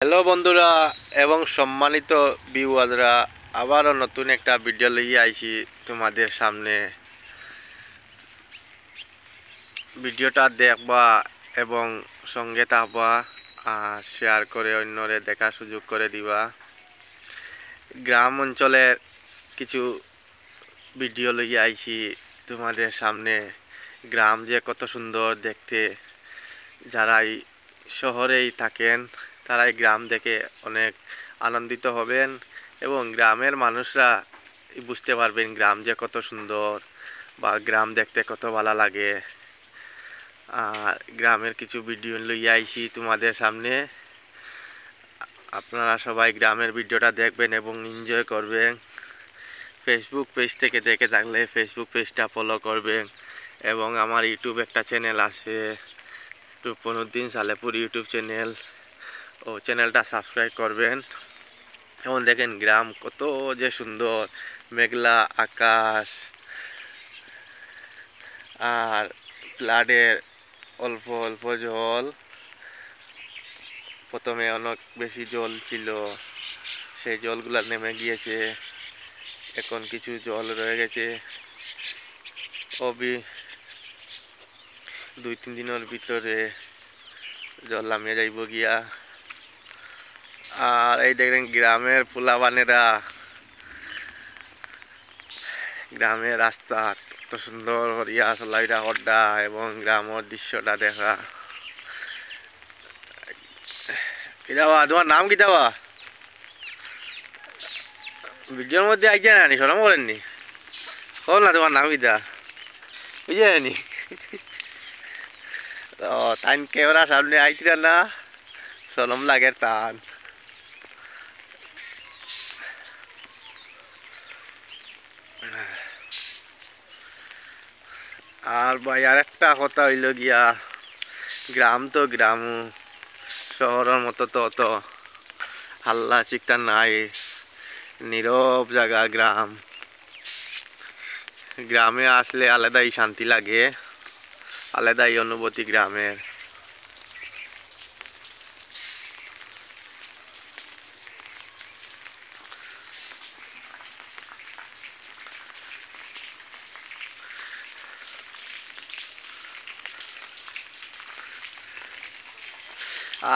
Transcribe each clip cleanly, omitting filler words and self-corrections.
Hello বন্ধুরা এবং সম্মানিত ভিউয়াররা, আবারও নতুন একটা ভিডিও লইয়ে আইছি তোমাদের সামনে। ভিডিওটা দেখবা এবং সঙ্গে থাকবা, আর শেয়ার করে অন্যরে দেখার সুযোগ করে দিবা। গ্রাম অঞ্চলের কিছু ভিডিও লইয়ে আইছি তোমাদের সামনে। গ্রাম যে কত সুন্দর দেখতে, যারাই শহরেই থাকেন তারাই গ্রাম দেখে অনেক আনন্দিত হবেন এবং গ্রামের মানুষরা বুঝতে পারবেন গ্রাম যে কত সুন্দর বা গ্রাম দেখতে কত ভালো লাগে। আর গ্রামের কিছু ভিডিও লইয়া আইছি তোমাদের সামনে। আপনারা সবাই গ্রামের ভিডিওটা দেখবেন এবং এনজয় করবেন। ফেসবুক পেজ থেকে দেখে থাকলে ফেসবুক পেজটা ফলো করবেন এবং আমার ইউটিউব একটা চ্যানেল আছে, রূপনুদ্দিন সালেপুর ইউটিউব চ্যানেল, ও চ্যানেলটা সাবস্ক্রাইব করবেন। এখন দেখেন গ্রাম কত যে সুন্দর, মেঘলা আকাশ আর ফ্লাডের অল্প অল্প জল। প্রথমে অনেক বেশি জল ছিল, সেই জলগুলো নেমে গিয়েছে, এখন কিছু জল রয়ে গেছে। দুই তিন দিনের ভিতরে জল নামিয়ে যাইব গিয়া। আর এই দেখেন গ্রামের পোলাপানেরা, গ্রামের রাস্তা কত সুন্দর করিয়া চলাইটা হড্ডা এবং গ্রামের দৃশ্যটা দেখা। কি যাওয়া, তোমার নাম কি যাওয়া? ভিডিওর মধ্যে আইছে না নি, শরম করেননি? বল না তোমার নাম কি দা, বুঝে নি? ও তাই ক্যামেরা সামনে আইছিল না, শরম লাগে তান। আর ভাই আর একটা কথা হইল গিয়া, গ্রাম তো গ্রাম, শহরের মতো তো অত হাল্লা চিকটা নাই, নীরব জায়গা গ্রাম। গ্রামে আসলে আলাদাই শান্তি লাগে, আলাদাই অনুভূতি গ্রামের।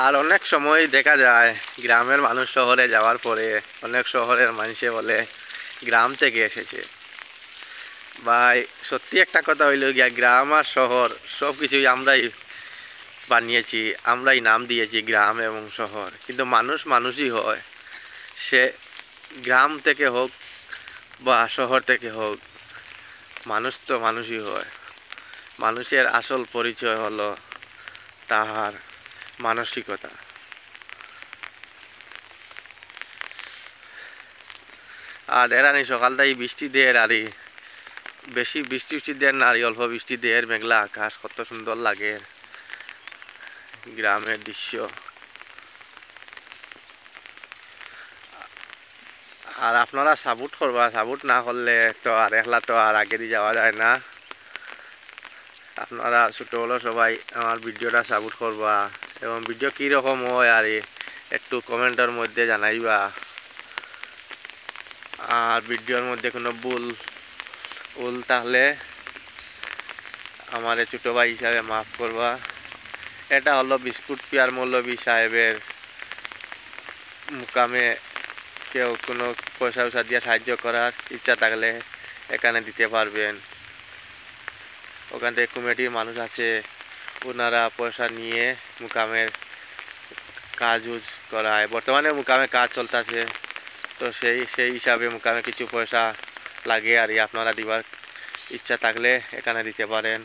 আর অনেক সময় দেখা যায় গ্রামের মানুষ শহরে যাওয়ার পরে অনেক শহরের মানুষে বলে গ্রাম থেকে এসেছে। ভাই সত্যি একটা কথা হইল গিয়া, গ্রাম আর শহর সব কিছুই আমরাই বানিয়েছি, আমরাই নাম দিয়েছি গ্রাম এবং শহর, কিন্তু মানুষ মানুষই হয়। সে গ্রাম থেকে হোক বা শহর থেকে হোক, মানুষ তো মানুষই হয়। মানুষের আসল পরিচয় হলো তাহার মানসিকতা। আর এরানি সকালটাই বৃষ্টি দেয়, আরই বেশি বৃষ্টি বৃষ্টি দেয় না, আর অল্প বৃষ্টি দেয়, মেঘলা আকাশ কত সুন্দর লাগে গ্রামের দৃশ্য। আর আপনারা সাপোর্ট করবা, সাপোর্ট না করলে তো আর একলা তো আর আগে দিয়ে যাওয়া যায় না। আপনারা ছোট হলো সবাই আমার ভিডিওটা সাপোর্ট করবা এবং ভিডিও কীরকম হয় আর একটু কমেন্টের মধ্যে জানাইবা। আর ভিডিওর মধ্যে কোনো ভুল তাহলে আমার ছোটো ভাই হিসাবে মাফ করবা। এটা হলো বিস্কুট পিয়ার মৌলভী সাহেবের মুকামে, কেউ কোনো পয়সা উয়সা দিয়ে সাহায্য করার ইচ্ছা থাকলে এখানে দিতে পারবেন। ওখান থেকে কমিটির মানুষ আছে, ওনারা পয়সা নিয়ে মুকামের কাজ ইউজ করায়। বর্তমানে মুকামে কাজ চলতেছে, তো সেই হিসাবে মুকামে কিছু পয়সা লাগে আর আপনারা দিবার ইচ্ছা থাকলে এখানে দিতে পারেন।